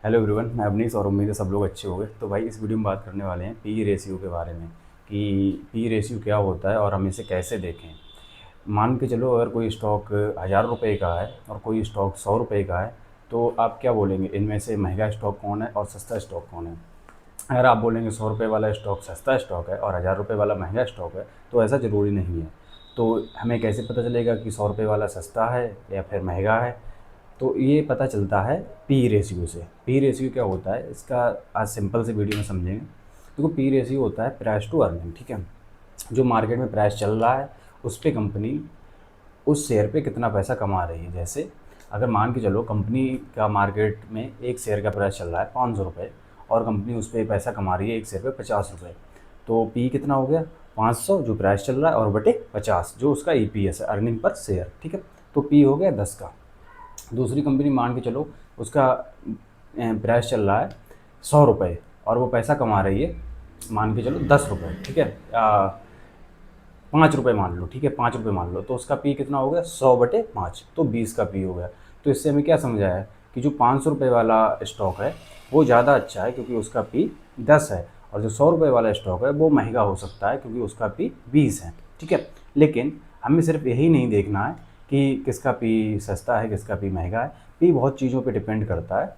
Hello everyone, मैं अवनीश और उम्मीद है सब लोग अच्छे होंगे। तो भाई इस वीडियो में बात करने वाले हैं पी रेशियो के बारे में कि पी रेशियो क्या होता है और हम इसे कैसे देखें। मान के चलो अगर कोई स्टॉक 1000 रुपये का है और कोई स्टॉक 100 रुपये का है, तो आप क्या बोलेंगे इनमें से महंगा स्टॉक कौन है और सस्ता स्टॉक कौन है। अगर आप बोलेंगे 100 रुपये वाला स्टॉक सस्ता स्टॉक है और 1000 रुपये वाला महंगा स्टॉक है, तो ऐसा ज़रूरी नहीं है। तो हमें कैसे पता चलेगा कि 100 रुपये वाला सस्ता है या फिर महंगा है। तो ये पता चलता है पी रेशियो से। पी रेशियो क्या होता है इसका आज सिंपल से वीडियो में समझेंगे। देखो, पी रेशियो होता है प्राइस टू अर्निंग। ठीक है, जो मार्केट में प्राइस चल रहा है उस पे कंपनी उस शेयर पे कितना पैसा कमा रही है। जैसे अगर मान के चलो कंपनी का मार्केट में एक शेयर का प्राइस चल रहा है 500 रुपये और कंपनी उस पर पैसा कमा रही है एक शेयर पे 50 रुपये, तो पी कितना हो गया 500 जो प्राइस चल रहा है और बटे 50 जो उसका ईपीएस है, अर्निंग पर शेयर। ठीक है, तो पी हो गया 10 का। दूसरी कंपनी मान के चलो उसका प्राइस चल रहा है 100 रुपये और वो पैसा कमा रही है मान के चलो 10 रुपये। ठीक है, 5 रुपये मान लो। ठीक है, 5 रुपये मान लो, तो उसका पी कितना हो गया 100/5, तो 20 का पी हो गया। तो इससे हमें क्या समझ आया कि जो 500 रुपये वाला स्टॉक है वो ज़्यादा अच्छा है क्योंकि उसका पी 10 है, और जो 100 रुपये वाला स्टॉक है वो महंगा हो सकता है क्योंकि उसका पी 20 है। ठीक है, लेकिन हमें सिर्फ यही नहीं देखना है कि किसका पी सस्ता है किसका पी महंगा है। पी बहुत चीज़ों पे डिपेंड करता है,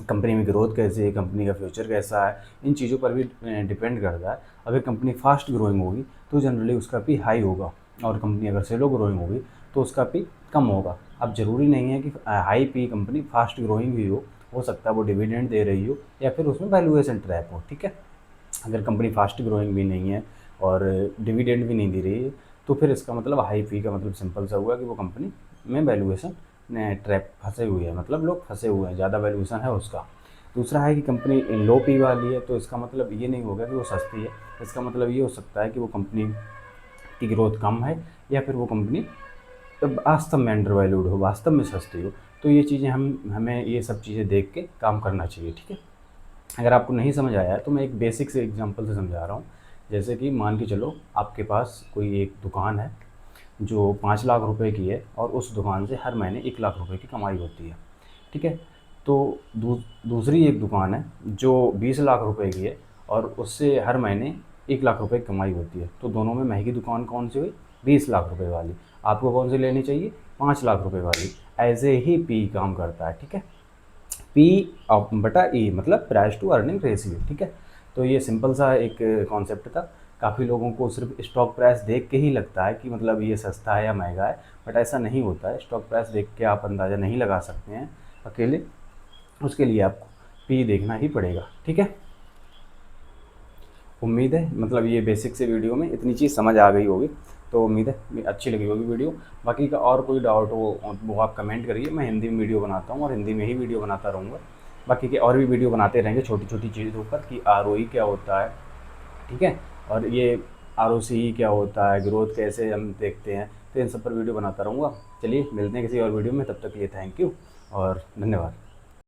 कंपनी में ग्रोथ कैसी है, कंपनी का फ्यूचर कैसा है, इन चीज़ों पर भी डिपेंड करता है। अगर कंपनी फास्ट ग्रोइंग होगी तो जनरली उसका पी हाई होगा, और कंपनी अगर स्लो ग्रोइंग होगी तो उसका पी कम होगा। अब ज़रूरी नहीं है कि high P company fast growing भी हो सकता है वो डिविडेंड दे रही हो या फिर उसमें वैल्यूएशन ट्रैप हो। ठीक है, अगर कंपनी फास्ट ग्रोइंग भी नहीं है और डिविडेंड भी नहीं दे रही है, तो फिर इसका मतलब हाई पी का मतलब सिंपल सा हुआ कि वो कंपनी में वैल्यूएशन ट्रैप फंसे हुए हैं, मतलब लोग फंसे हुए हैं, ज़्यादा वैल्यूएशन है उसका। दूसरा है कि कंपनी लो पी वाली है, तो इसका मतलब ये नहीं होगा कि वो सस्ती है। इसका मतलब ये हो सकता है कि वो कंपनी की ग्रोथ कम है या फिर वो कंपनी वास्तव में अंडर वैल्यूड हो, वास्तव में सस्ती हो। तो ये चीज़ें हमें ये सब चीज़ें देख के काम करना चाहिए। ठीक है, अगर आपको नहीं समझ आया है तो मैं एक बेसिक से एग्जांपल से समझा रहा हूँ। जैसे कि मान के चलो आपके पास कोई एक दुकान है जो 5 लाख रुपए की है और उस दुकान से हर महीने 1 लाख रुपए की कमाई होती है। ठीक है, तो दूसरी एक दुकान है जो 20 लाख रुपए की है और उससे हर महीने 1 लाख रुपए की कमाई होती है। तो दोनों में महंगी दुकान कौन सी हुई, 20 लाख रुपए वाली। आपको कौन सी लेनी चाहिए, 5 लाख रुपए वाली। ऐसे ही पी काम करता है। ठीक है, पी बटा ई मतलब प्राइस टू अर्निंग रेशियो। ठीक है, तो ये सिंपल सा एक कॉन्सेप्ट था। काफ़ी लोगों को सिर्फ स्टॉक प्राइस देख के ही लगता है कि मतलब ये सस्ता है या महंगा है, बट ऐसा नहीं होता है। स्टॉक प्राइस देख के आप अंदाज़ा नहीं लगा सकते हैं अकेले, उसके लिए आपको पी देखना ही पड़ेगा। ठीक है, उम्मीद है मतलब ये बेसिक से वीडियो में इतनी चीज़ समझ आ गई होगी, तो उम्मीद है अच्छी लगी होगी वीडियो। बाकी का और कोई डाउट हो वो आप कमेंट करिए, मैं हिंदी में वीडियो बनाता हूँ और हिंदी में ही वीडियो बनाता रहूँगा। बाकी के और भी वीडियो बनाते रहेंगे छोटी छोटी चीज़ों पर कि आरओई क्या होता है। ठीक है, और ये आरओसी क्या होता है, ग्रोथ कैसे हम देखते हैं, तो इन सब पर वीडियो बनाता रहूँगा। चलिए मिलते हैं किसी और वीडियो में, तब तक के लिए थैंक यू और धन्यवाद।